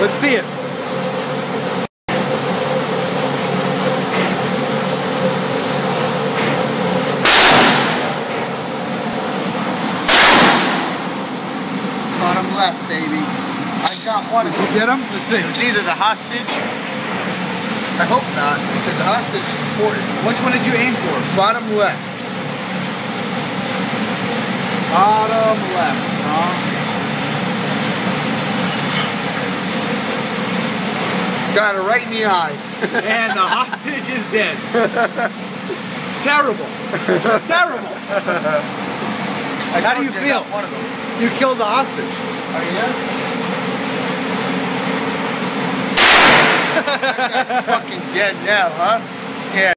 Let's see it. Bottom left, baby. I got one of them. Get him? Let's see. It's either the hostage. I hope not, because the hostage is important. Which one did you aim for? Bottom left. Bottom left, huh? Got it right in the eye. And the hostage is dead. Terrible. Terrible. How do you feel? One of them. You killed the hostage. Oh, yeah? Fucking dead now, huh? Yeah.